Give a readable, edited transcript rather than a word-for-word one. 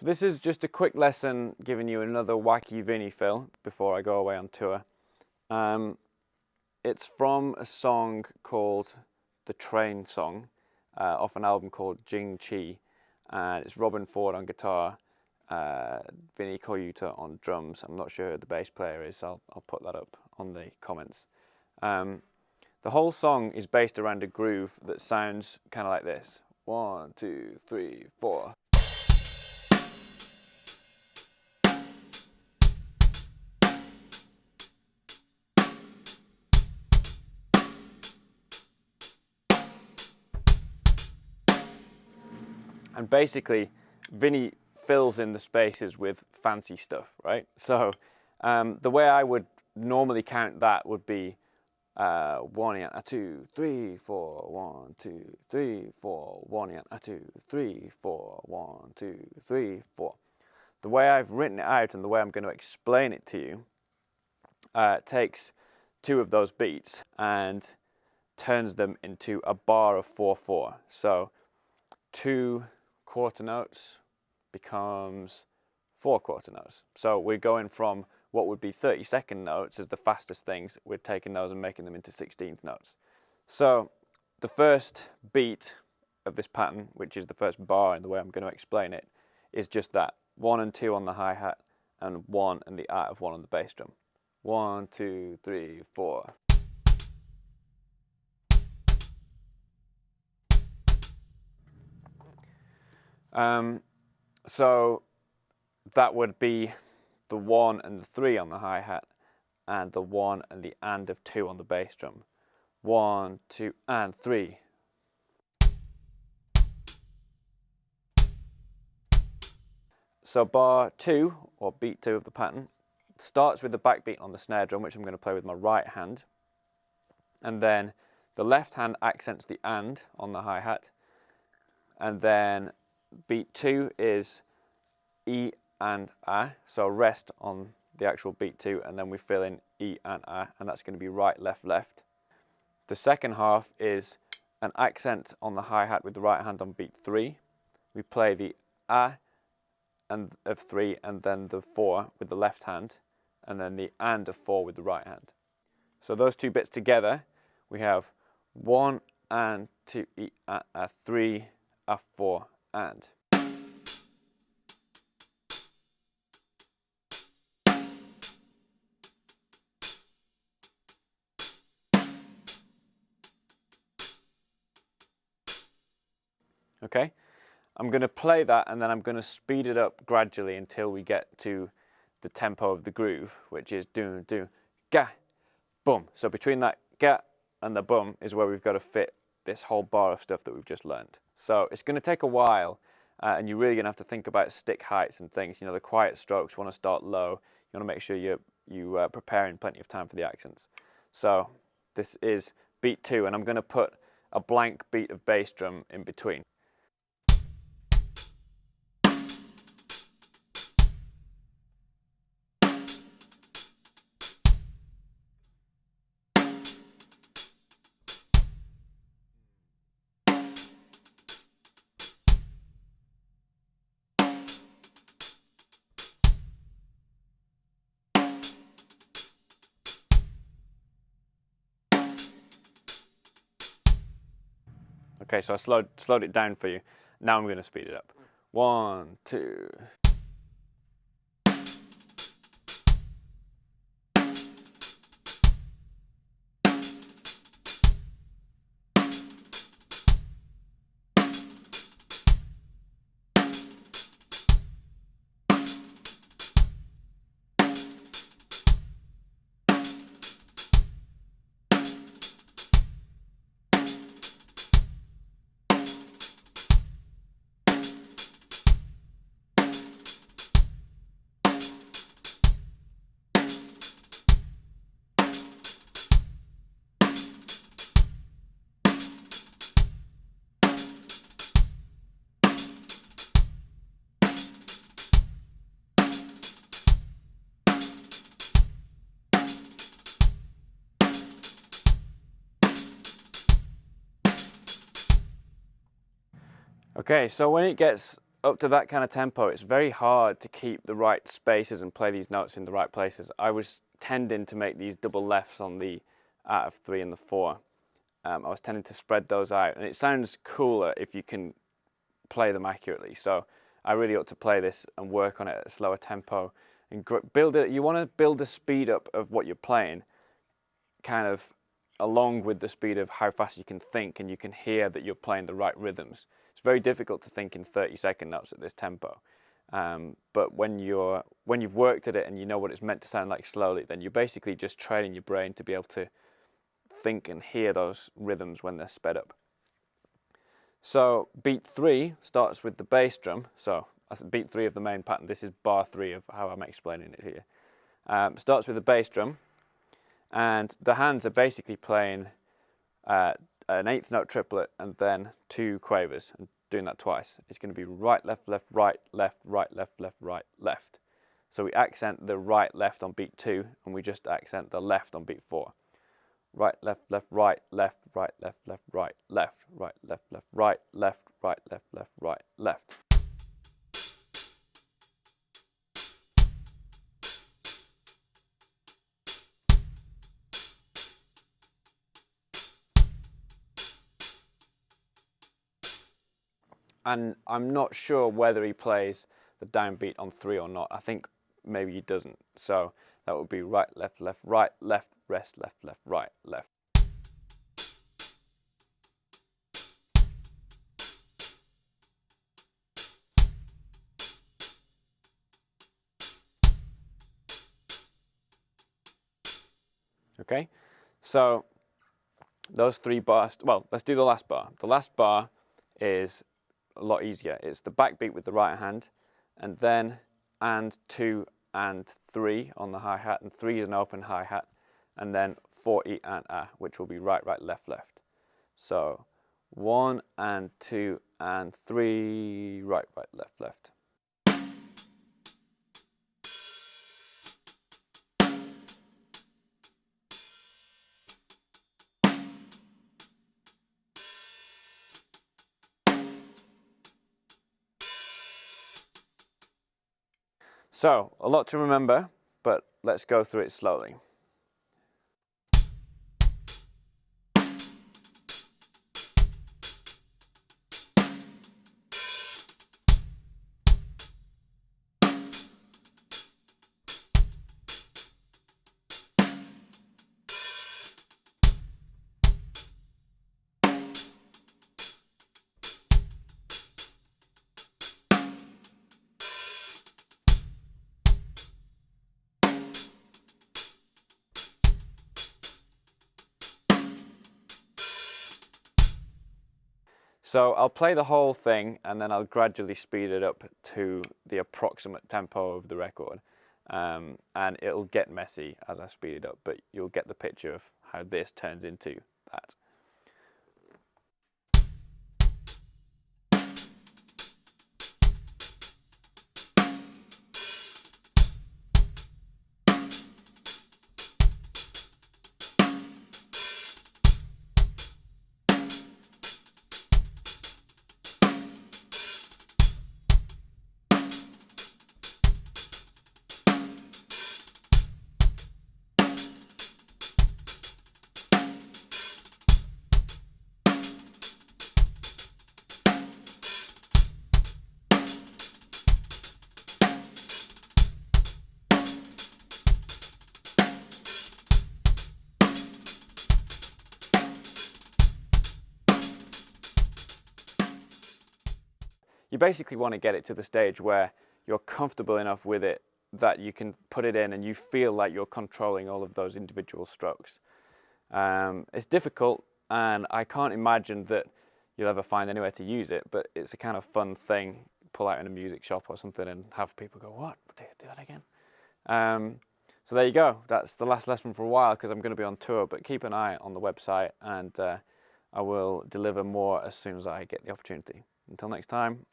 So this is just a quick lesson giving you another wacky Vinnie fill before I go away on tour. It's from a song called The Train Song, off an album called Jing Chi, and it's Robin Ford on guitar, Vinnie Colaiuta on drums. I'm not sure who the bass player is, so I'll put that up on the comments. The whole song is based around a groove that sounds kind of like this. 1, 2, 3, 4. And basically, Vinnie fills in the spaces with fancy stuff, right? So the way I would normally count that would be 1, 2, 3, 4, 1, 2, 3, 4, 1, 2, 3, 4, 1, 2, 3, 4. The way I've written it out and the way I'm going to explain it to you takes 2 of those beats and turns them into a bar of 4/4. So 2 quarter notes becomes 4 quarter notes. So we're going from what would be 30-second notes as the fastest things. We're taking those and making them into 16th notes. So the first beat of this pattern, which is the first bar in the way I'm going to explain it, is just that 1 and 2 on the hi-hat and 1 and the out of 1 on the bass drum. 1, 2, 3, 4. So that would be the 1 and the 3 on the hi-hat and the 1 and the and of 2 on the bass drum. 1, 2, and 3. So bar 2, or beat 2 of the pattern, starts with the backbeat on the snare drum, which I'm going to play with my right hand. And then the left hand accents the and on the hi-hat. And then beat 2 is E and A, so rest on the actual beat 2, and then we fill in E and A, and that's going to be right, left, left. The second half is an accent on the hi-hat with the right hand on beat 3. We play the A and of 3 and then the 4 with the left hand, and then the and of 4 with the right hand. So those 2 bits together, we have 1 and 2 E A 3 A 4 and. Okay, I'm going to play that and then I'm going to speed it up gradually until we get to the tempo of the groove, which is do, do, ga, boom. So between that ga and the boom is where we've got to fit this whole bar of stuff that we've just learned. So it's going to take a while, and you're really going to have to think about stick heights and things. You know, the quiet strokes want to start low. You want to make sure you're preparing plenty of time for the accents. So this is beat 2, and I'm going to put a blank beat of bass drum in between. Okay, so I slowed it down for you. Now I'm going to speed it up. 1, 2. Okay, so when it gets up to that kind of tempo, it's very hard to keep the right spaces and play these notes in the right places. I was tending to make these double lefts on the out of 3 and the 4. I was tending to spread those out, and it sounds cooler if you can play them accurately. So I really ought to play this and work on it at a slower tempo and build it. You want to build the speed up of what you're playing, kind of along with the speed of how fast you can think, and you can hear that you're playing the right rhythms. It's very difficult to think in 30-second notes at this tempo. But when you've worked at it and you know what it's meant to sound like slowly, then you're basically just training your brain to be able to think and hear those rhythms when they're sped up. So beat 3 starts with the bass drum. So that's beat 3 of the main pattern. This is bar 3 of how I'm explaining it here. Starts with the bass drum, and the hands are basically playing an 8th note triplet and then 2 quavers, and doing that twice. It's going to be right, left, left, right, left, right, left, left, right, left. So we accent the right, left on beat 2, and we just accent the left on beat 4. Right, left, left, right, left, right, left, left, right, left, right, left, left, right, left, right, left, left, right, left. And I'm not sure whether he plays the downbeat on 3 or not. I think maybe he doesn't. So that would be right, left, left, right, left, rest, left, left, right, left. Okay, so those 3 bars, well, let's do the last bar. The last bar is a lot easier. It's the backbeat with the right hand, and then and 2 and 3 on the hi-hat, and 3 is an open hi-hat, and then 4 and a, which will be right, right, left, left. So 1 and 2 and 3, right, right, left, left. So, a lot to remember, but let's go through it slowly. So I'll play the whole thing, and then I'll gradually speed it up to the approximate tempo of the record. And it'll get messy as I speed it up, but you'll get the picture of how this turns into that. You basically want to get it to the stage where you're comfortable enough with it that you can put it in and you feel like you're controlling all of those individual strokes. It's difficult, and I can't imagine that you'll ever find anywhere to use it, but it's a kind of fun thing. Pull out in a music shop or something and have people go, what? Do that again? So there you go. That's the last lesson for a while, because I'm going to be on tour, but keep an eye on the website, and I will deliver more as soon as I get the opportunity. Until next time.